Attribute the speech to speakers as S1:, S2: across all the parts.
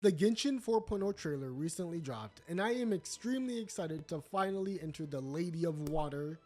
S1: The Genshin 4.0 trailer recently dropped, and I am extremely excited to finally enter the Land of Water,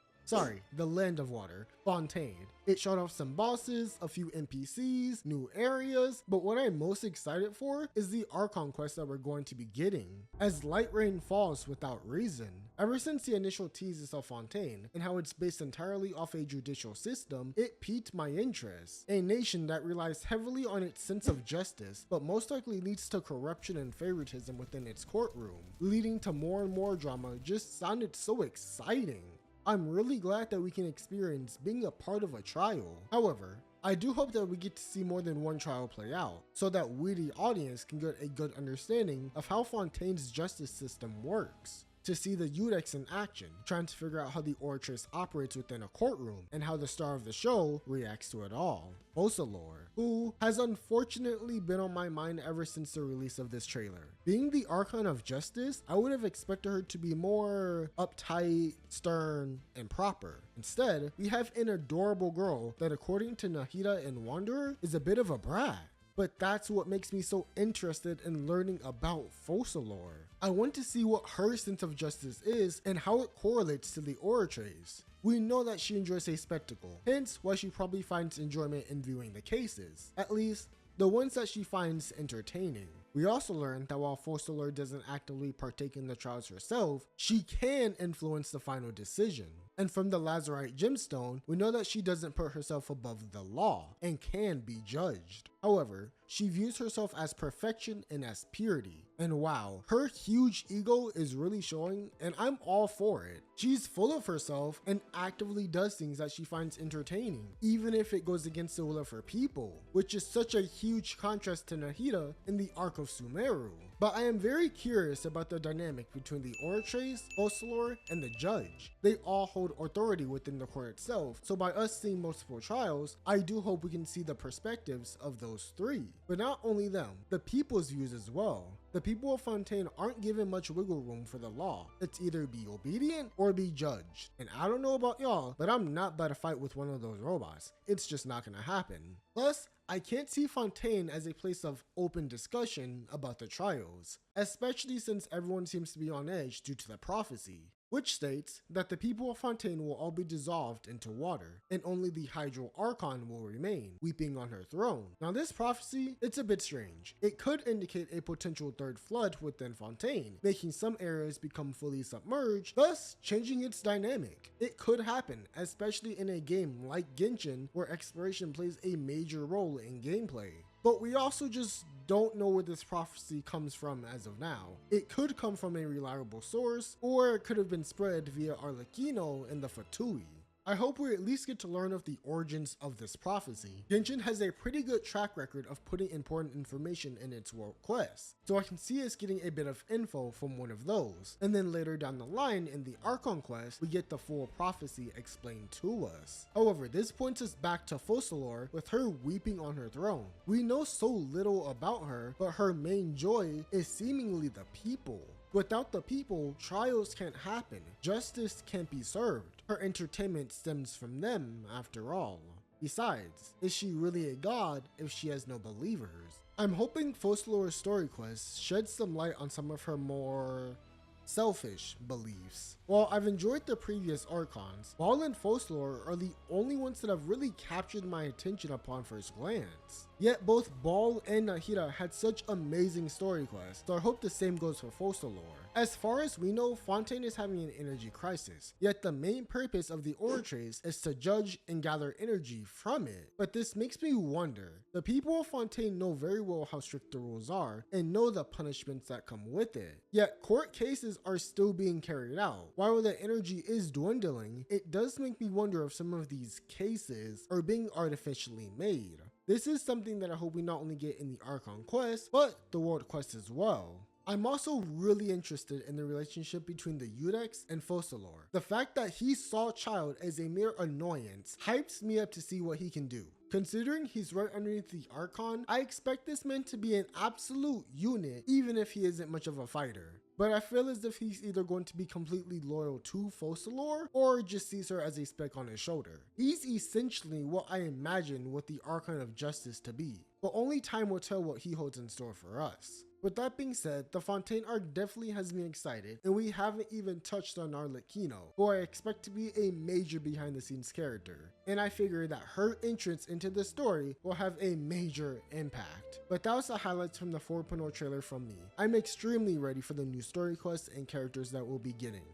S1: Fontaine. It showed off some bosses, a few NPCs, new areas, but what I'm most excited for is the Archon quest that we're going to be getting, as light rain falls without reason. Ever since the initial teases of Fontaine, and how it's based entirely off a judicial system, it piqued my interest. A nation that relies heavily on its sense of justice, but most likely leads to corruption and favoritism within its courtroom, leading to more and more drama, just sounded so exciting. I'm really glad that we can experience being a part of a trial. However, I do hope that we get to see more than one trial play out, so that we the audience can get a good understanding of how Fontaine's justice system works. To see the Udex in action, trying to figure out how the Oratrice operates within a courtroom, and how the star of the show reacts to it all, Focalors, who has unfortunately been on my mind ever since the release of this trailer. Being the Archon of Justice, I would have expected her to be more uptight, stern, and proper. Instead, we have an adorable girl that, according to Nahida and Wanderer, is a bit of a brat. But that's what makes me so interested in learning about Focalors. I want to see what her sense of justice is and how it correlates to the Oratrice. We know that she enjoys a spectacle, hence why she probably finds enjoyment in viewing the cases, at least the ones that she finds entertaining. We also learned that while Focalors doesn't actively partake in the trials herself, she can influence the final decision. And from the Lazarite gemstone, we know that she doesn't put herself above the law and can be judged. However, she views herself as perfection and as purity. And wow, her huge ego is really showing, and I'm all for it. She's full of herself and actively does things that she finds entertaining, even if it goes against the will of her people, which is such a huge contrast to Nahida in the arc of Sumeru. But I am very curious about the dynamic between the Oratrice, Focalors, and the judge. They all hold authority within the court itself, so by us seeing multiple trials, I do hope we can see the perspectives of those three. But not only them, the people's views as well. The people of Fontaine aren't given much wiggle room for the law. It's either be obedient or be judged. And I don't know about y'all, but I'm not about to fight with one of those robots. It's just not gonna happen. Plus, I can't see Fontaine as a place of open discussion about the trials, especially since everyone seems to be on edge due to the prophecy, which states that the people of Fontaine will all be dissolved into water, and only the Hydro Archon will remain, weeping on her throne. Now this prophecy, it's a bit strange. It could indicate a potential third flood within Fontaine, making some areas become fully submerged, thus changing its dynamic. It could happen, especially in a game like Genshin, where exploration plays a major role in gameplay. But we also just don't know where this prophecy comes from as of now. It could come from a reliable source, or it could have been spread via Arlecchino and the Fatui. I hope we at least get to learn of the origins of this prophecy. Genshin has a pretty good track record of putting important information in its world quests, so I can see us getting a bit of info from one of those. And then later down the line in the Archon quest, we get the full prophecy explained to us. However, this points us back to Focalors with her weeping on her throne. We know so little about her, but her main joy is seemingly the people. Without the people, trials can't happen, justice can't be served. Her entertainment stems from them, after all. Besides, is she really a god if she has no believers? I'm hoping Focalors' story quest sheds some light on some of her more selfish beliefs. While I've enjoyed the previous Archons, Ball and Focalors are the only ones that have really captured my attention upon first glance. Yet both Ball and Nahida had such amazing story quests, so I hope the same goes for Focalors. As far as we know, Fontaine is having an energy crisis, yet the main purpose of the Oratrice is to judge and gather energy from it. But this makes me wonder, the people of Fontaine know very well how strict the rules are and know the punishments that come with it. Yet court cases are still being carried out. While the energy is dwindling, it does make me wonder if some of these cases are being artificially made. This is something that I hope we not only get in the Archon quest, but the world quest as well. I'm also really interested in the relationship between the Udex and Focalors. The fact that he saw Child as a mere annoyance hypes me up to see what he can do. Considering he's right underneath the Archon, I expect this man to be an absolute unit even if he isn't much of a fighter. But I feel as if he's either going to be completely loyal to Focalors or just sees her as a speck on his shoulder. He's essentially what I imagine with the Archon of Justice to be, but only time will tell what he holds in store for us. With that being said, the Fontaine arc definitely has me excited, and we haven't even touched on Arlecchino, who I expect to be a major behind the scenes character, and I figure that her entrance into the story will have a major impact. But that was the highlights from the 4.0 trailer from me. I'm extremely ready for the new story quests and characters that we'll be getting.